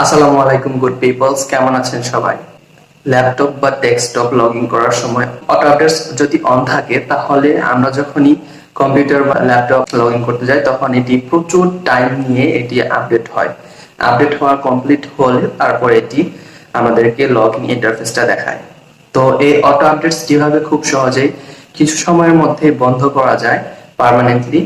আসসালামু আলাইকুম good people's, কেমন আছেন সবাই? ল্যাপটপ বা ডেস্কটপ লগ ইন করার সময় অটো আপডেটস যদি অন থাকে তাহলে আমরা যখনই কম্পিউটার বা ল্যাপটপ লগ ইন করতে যাই তখন এটি প্রচুর টাইম নিয়ে এটি আপডেট হয়। আপডেট হওয়া কমপ্লিট হলে তারপর এটি আমাদেরকে লগ ইন ইন্টারফেসটা দেখায়। তো এই অটো আপডেটস কিভাবে খুব সহজেই কিছু সময়ের মধ্যে বন্ধ করা যায় পার্মানেন্টলি,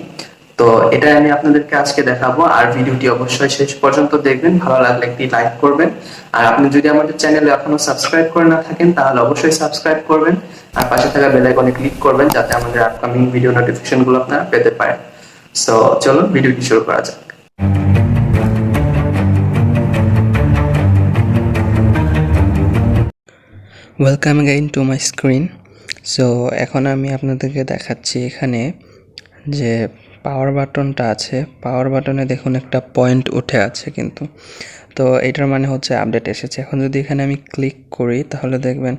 তো এটা আমি আপনাদেরকে আজকে দেখাবো। আর ভিডিওটি অবশ্যই শেষ পর্যন্ত দেখবেন, ভালো লাগলে একটি লাইক করবেন। আর আপনি যদি আমাদের চ্যানেলে এখনো সাবস্ক্রাইব করে না থাকেন তাহলে অবশ্যই সাবস্ক্রাইব করবেন আর পাশে থাকা বেল আইকনে ক্লিক করবেন যাতে আমাদের আপকামিং ভিডিও নোটিফিকেশন গুলো আপনারা পেতে পারেন। সো চলুন ভিডিওটি শুরু করা যাক। Welcome again to my screen. So এখন আমি আপনাদেরকে দেখাচ্ছি এখানে যে পাওয়ার বাটনটা আছে, পাওয়ার বাটনে দেখুন একটা পয়েন্ট উঠে আছে কিন্তু, তো এটার মানে হচ্ছে আপডেট এসেছে। এখন যদি এখানে আমি ক্লিক করি তাহলে দেখবেন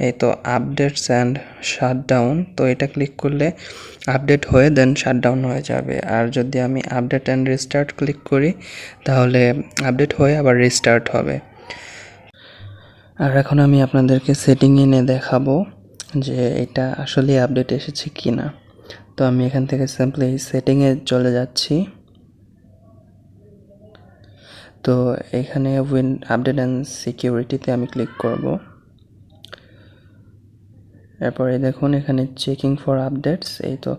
এই তো আপডেটস অ্যান্ড শাটডাউন, তো এটা ক্লিক করলে আপডেট হয়ে দেন শাটডাউন হয়ে যাবে। আর যদি আমি আপডেট অ্যান্ড রিস্টার্ট ক্লিক করি তাহলে আপডেট হয়ে আবার রিস্টার্ট হবে। আর এখন আমি আপনাদেরকে সেটিং এনে দেখাবো যে এটা আসলে আপডেট এসেছে কি না। তো আমি এখান থেকে সিম্পলি সেটিংয়ে চলে যাচ্ছি। তো এখানে আপডেট অ্যান্ড সিকিউরিটিতে আমি ক্লিক করব। এরপরে দেখুন এখানে চেকিং ফর আপডেটস, এই তো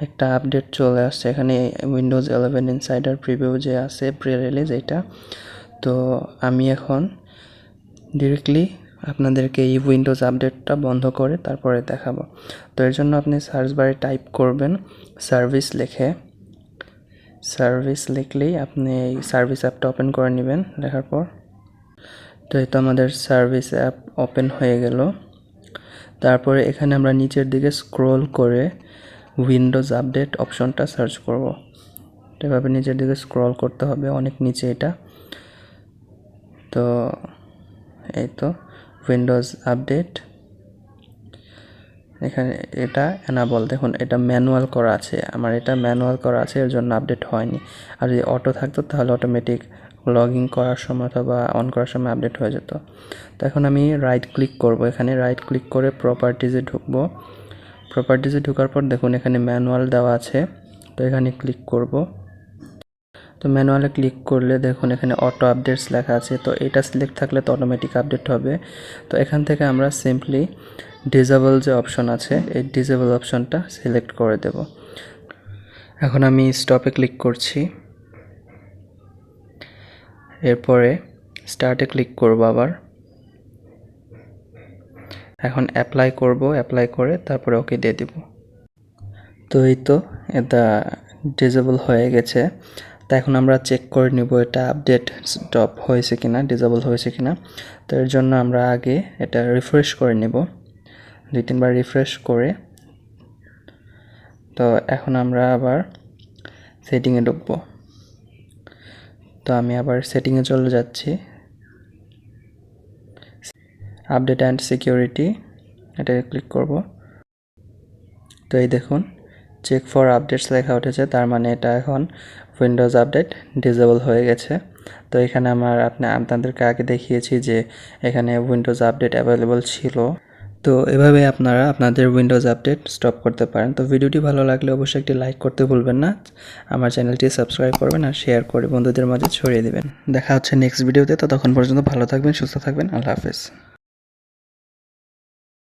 একটা আপডেট চলে আসছে এখানে, উইন্ডোজ 11 ইনসাইডার প্রিভিউ যে আছে প্রি রিলিজ এটা। তো আমি এখন ডিরেক্টলি আপনাদেরকে এই উইন্ডোজ আপডেটটা বন্ধ করে তারপরে দেখাবো। তো এর জন্য আপনি সার্চ বারে টাইপ করবেন সার্ভিস লিখে, সার্ভিস লিখলেই আপনি এই সার্ভিস অ্যাপটা ওপেন করে নেবেন। লেখার পর তো এই তো আমাদের সার্ভিস অ্যাপ ওপেন হয়ে গেল। তারপরে এখানে আমরা নিচের দিকে স্ক্রল করে উইন্ডোজ আপডেট অপশনটা সার্চ করব। এভাবে নিচের দিকে স্ক্রল করতে হবে, অনেক নিচে এটা। তো এই তো উইন্ডোজ আপডেট, এখানে এটা এনাবল, দেখুন এটা ম্যানুয়াল করা আছে, আমার এটা ম্যানুয়াল করা আছে এর জন্য আপডেট হয়নি। আর যদি অটো থাকতো তাহলে অটোমেটিক লগ ইন করার সময় অথবা অন করার সময় আপডেট হয়ে যেত। তো এখন আমি রাইট ক্লিক করব, এখানে রাইট ক্লিক করে প্রপার্টিজে ঢুকবো। প্রপার্টিজে ঢোকার পর দেখুন এখানে ম্যানুয়াল দেওয়া আছে, তো এখানে ক্লিক করব। তো ম্যানুয়ালে ক্লিক করলে দেখুন এখানে অটো আপডেটস লেখা আছে, তো এটা সিলেক্ট থাকলে তো অটোমেটিক আপডেট হবে। তো এখান থেকে আমরা সিম্পলি ডিসেবল যে অপশন আছে এই ডিসেবল অপশনটা সিলেক্ট করে দেব। এখন আমি স্টপে ক্লিক করছি, এরপরে স্টার্টে ক্লিক করব আবার। এখন অ্যাপ্লাই করব, অ্যাপ্লাই করে তারপরে ওকে দিয়ে দেব। তো এই তো এটা ডিসেবল হয়ে গেছে। তো এখন আমরা চেক করে নিব এটা আপডেট স্টপ হয়েছে কিনা, ডিসেবল হয়েছে কিনা। তো এর জন্য আমরা আগে এটা রিফ্রেশ করে নেব, 2-3 বার রিফ্রেশ করে। তো এখন আমরা আবার সেটিংয়ে ঢুকব। তো আমি আবার সেটিংয়ে চলে যাচ্ছি, আপডেট অ্যান্ড সিকিউরিটি এটা ক্লিক করব। তো এই দেখুন চেক ফর আপডেটস লেখা উঠেছে, তার মানে এটা এখন উইন্ডোজ আপডেট ডিসেবল হয়ে গেছে। তো এখানে আপনাদেরকে আগে দেখিয়েছি যে এখানে উইন্ডোজ আপডেট অ্যাভেলেবল ছিল। তো এভাবে আপনারা আপনাদের উইন্ডোজ আপডেট স্টপ করতে পারেন। তো ভিডিওটি ভালো লাগলে অবশ্যই একটি লাইক করতে ভুলবেন না, আমার চ্যানেলটি সাবস্ক্রাইব করবেন আর শেয়ার করে বন্ধুদের মাঝে ছড়িয়ে দেবেন। দেখা হচ্ছে নেক্সট ভিডিওতে, ততক্ষণ পর্যন্ত ভালো থাকবেন, সুস্থ থাকবেন, আল্লাহ হাফেজ।